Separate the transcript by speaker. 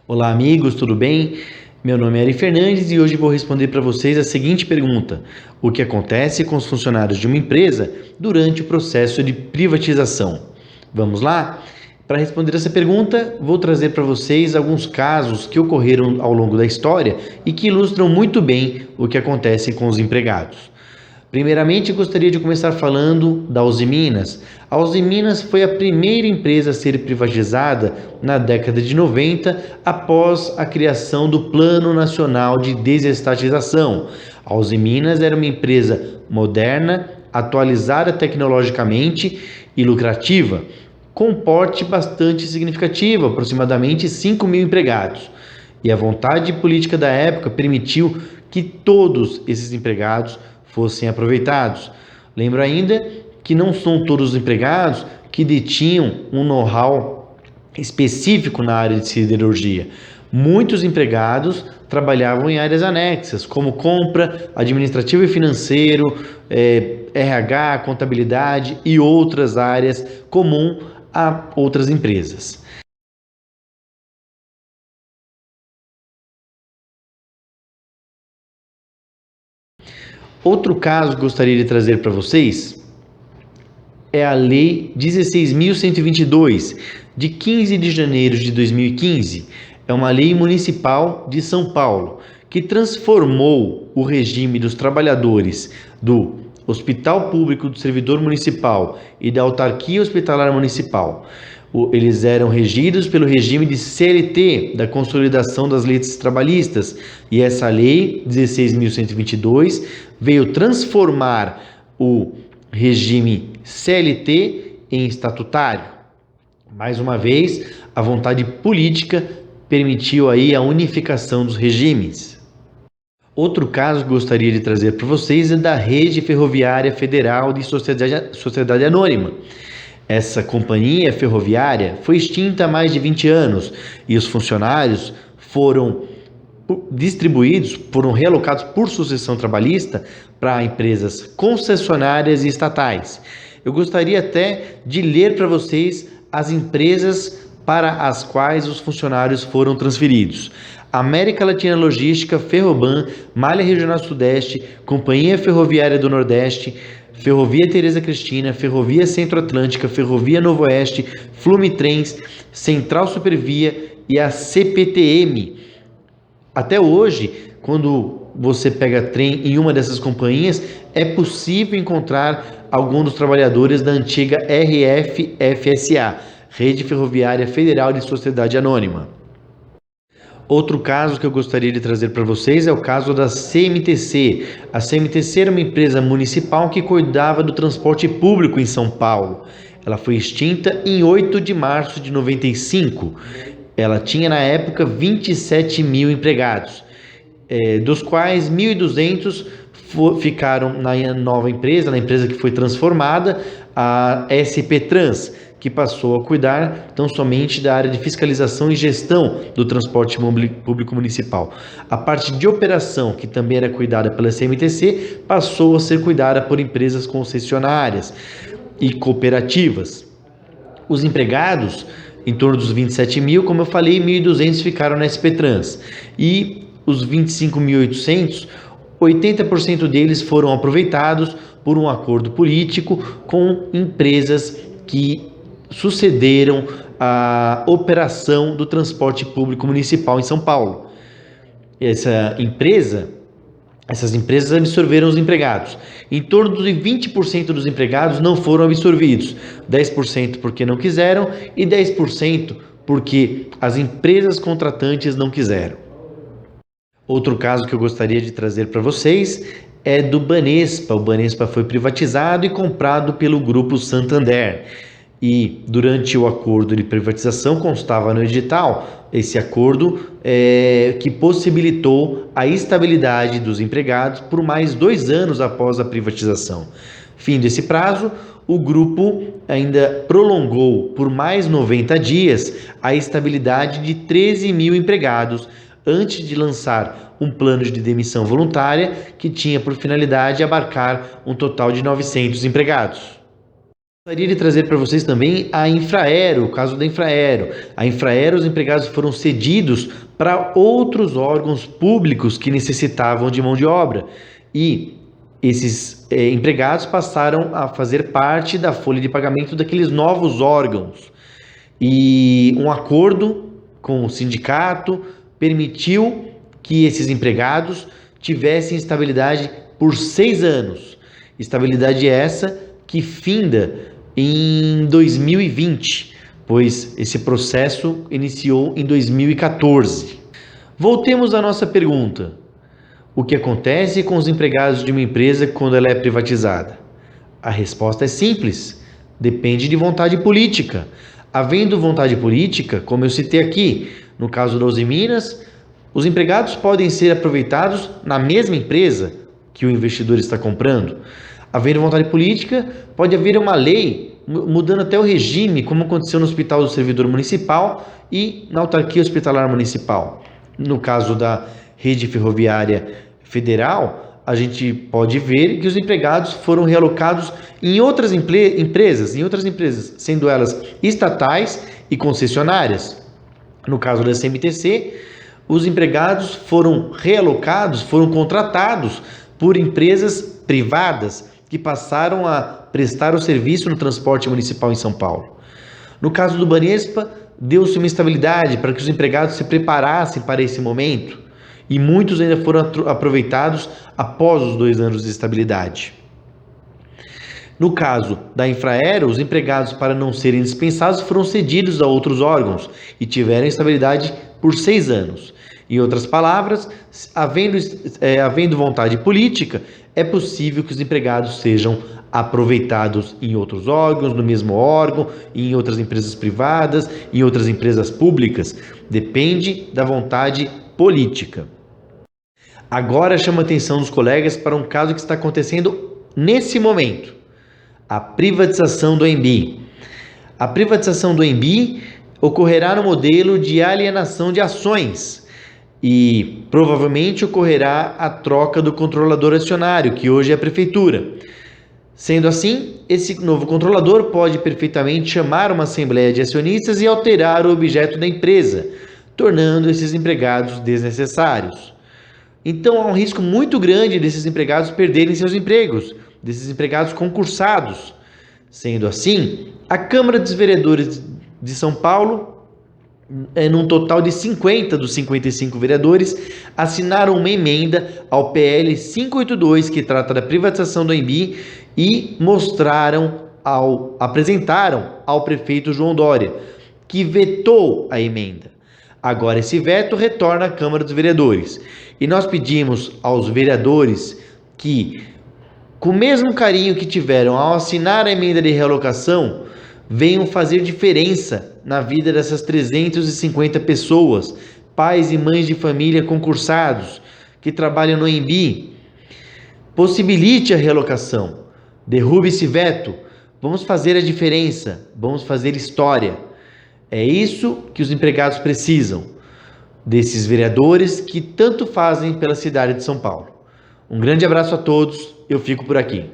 Speaker 1: Olá, amigos, tudo bem? Meu nome é Ari Fernandes e hoje vou responder para vocês a seguinte pergunta: o que acontece com os funcionários de uma empresa durante o processo de privatização? Vamos lá? Para responder essa pergunta, vou trazer para vocês alguns casos que ocorreram ao longo da história e que ilustram muito bem o que acontece com os empregados. Primeiramente, gostaria de começar falando da Usiminas. A Usiminas foi a primeira empresa a ser privatizada na década de 90, após a criação do Plano Nacional de Desestatização. A Usiminas era uma empresa moderna, atualizada tecnologicamente e lucrativa, com um porte bastante significativo, aproximadamente 5 mil empregados. E a vontade política da época permitiu que todos esses empregados fossem aproveitados. Lembro ainda que não são todos os empregados que detinham um know-how específico na área de siderurgia. Muitos empregados trabalhavam em áreas anexas, como compra, administrativo e financeiro, RH, contabilidade e outras áreas comuns a outras empresas. Outro caso que gostaria de trazer para vocês é a Lei 16.122, de 15 de janeiro de 2015. É uma lei municipal de São Paulo que transformou o regime dos trabalhadores do Hospital Público do Servidor Municipal e da Autarquia Hospitalar Municipal. Eles eram regidos pelo regime de CLT, da Consolidação das Leis Trabalhistas, e essa lei 16.122 veio transformar o regime CLT em estatutário. Mais uma vez, a vontade política permitiu aí a unificação dos regimes. Outro caso que gostaria de trazer para vocês é da Rede Ferroviária Federal de Sociedade Anônima. Essa companhia ferroviária foi extinta há mais de 20 anos e os funcionários foram realocados por sucessão trabalhista para empresas concessionárias e estatais. Eu gostaria até de ler para vocês as empresas para as quais os funcionários foram transferidos: América Latina Logística, Ferroban, Malha Regional Sudeste, Companhia Ferroviária do Nordeste, Ferrovia Tereza Cristina, Ferrovia Centro-Atlântica, Ferrovia Novo Oeste, Flumitrens, Central Supervia e a CPTM. Até hoje, quando você pega trem em uma dessas companhias, é possível encontrar alguns dos trabalhadores da antiga RFFSA, Rede Ferroviária Federal de Sociedade Anônima. Outro caso que eu gostaria de trazer para vocês é o caso da CMTC. A CMTC era uma empresa municipal que cuidava do transporte público em São Paulo. Ela foi extinta em 8 de março de 95. Ela tinha na época 27 mil empregados, dos quais 1.200 ficaram na nova empresa, na empresa que foi transformada, a SP Trans, que passou a cuidar tão somente da área de fiscalização e gestão do transporte público municipal. A parte de operação, que também era cuidada pela CMTC, passou a ser cuidada por empresas concessionárias e cooperativas. Os empregados, em torno dos 27 mil, como eu falei, 1.200 ficaram na SP Trans. E os 25.800, 80% deles foram aproveitados por um acordo político com empresas que sucederam a operação do transporte público municipal em São Paulo. Essas empresas absorveram os empregados. Em torno de 20% dos empregados não foram absorvidos, 10% porque não quiseram e 10% porque as empresas contratantes não quiseram. Outro caso que eu gostaria de trazer para vocês é do Banespa. O Banespa foi privatizado e comprado pelo Grupo Santander. E durante o acordo de privatização constava no edital esse acordo que possibilitou a estabilidade dos empregados por mais 2 anos após a privatização. Fim desse prazo, o grupo ainda prolongou por mais 90 dias a estabilidade de 13 mil empregados antes de lançar um plano de demissão voluntária que tinha por finalidade abarcar um total de 900 empregados. Gostaria de trazer para vocês também a Infraero, o caso da Infraero. A Infraero, os empregados foram cedidos para outros órgãos públicos que necessitavam de mão de obra. E esses empregados passaram a fazer parte da folha de pagamento daqueles novos órgãos. E um acordo com o sindicato permitiu que esses empregados tivessem estabilidade por 6 anos. Estabilidade essa que finda em 2020, pois esse processo iniciou em 2014. Voltemos à nossa pergunta. O que acontece com os empregados de uma empresa quando ela é privatizada? A resposta é simples. Depende de vontade política. Havendo vontade política, como eu citei aqui, no caso da Usiminas, os empregados podem ser aproveitados na mesma empresa que o investidor está comprando. Havendo vontade política, pode haver uma lei mudando até o regime, como aconteceu no Hospital do Servidor Municipal e na Autarquia Hospitalar Municipal. No caso da Rede Ferroviária Federal, a gente pode ver que os empregados foram realocados em outras empresas, sendo elas estatais e concessionárias. No caso da CMTC, os empregados foram realocados, foram contratados por empresas privadas que passaram a prestar o serviço no transporte municipal em São Paulo. No caso do Banespa, deu-se uma estabilidade para que os empregados se preparassem para esse momento e muitos ainda foram aproveitados após os 2 anos de estabilidade. No caso da Infraero, os empregados, para não serem dispensados, foram cedidos a outros órgãos e tiveram estabilidade por 6 anos. Em outras palavras, havendo vontade política, é possível que os empregados sejam aproveitados em outros órgãos, no mesmo órgão, em outras empresas privadas, em outras empresas públicas. Depende da vontade política. Agora chamo a atenção dos colegas para um caso que está acontecendo nesse momento. A privatização do ANB. A privatização do ANB ocorrerá no modelo de alienação de ações e provavelmente ocorrerá a troca do controlador acionário, que hoje é a prefeitura. Sendo assim, esse novo controlador pode perfeitamente chamar uma assembleia de acionistas e alterar o objeto da empresa, tornando esses empregados desnecessários. Então há um risco muito grande desses empregados perderem seus empregos, desses empregados concursados. Sendo assim, a Câmara dos Vereadores de São Paulo, num total de 50 dos 55 vereadores, assinaram uma emenda ao PL 582, que trata da privatização do ANB, e apresentaram ao prefeito João Dória, que vetou a emenda. Agora esse veto retorna à Câmara dos Vereadores. E nós pedimos aos vereadores que, com o mesmo carinho que tiveram ao assinar a emenda de realocação, venham fazer diferença na vida dessas 350 pessoas, pais e mães de família concursados, que trabalham no ANB. Possibilite a realocação, derrube esse veto, vamos fazer a diferença, vamos fazer história. É isso que os empregados precisam, desses vereadores que tanto fazem pela cidade de São Paulo. Um grande abraço a todos, eu fico por aqui.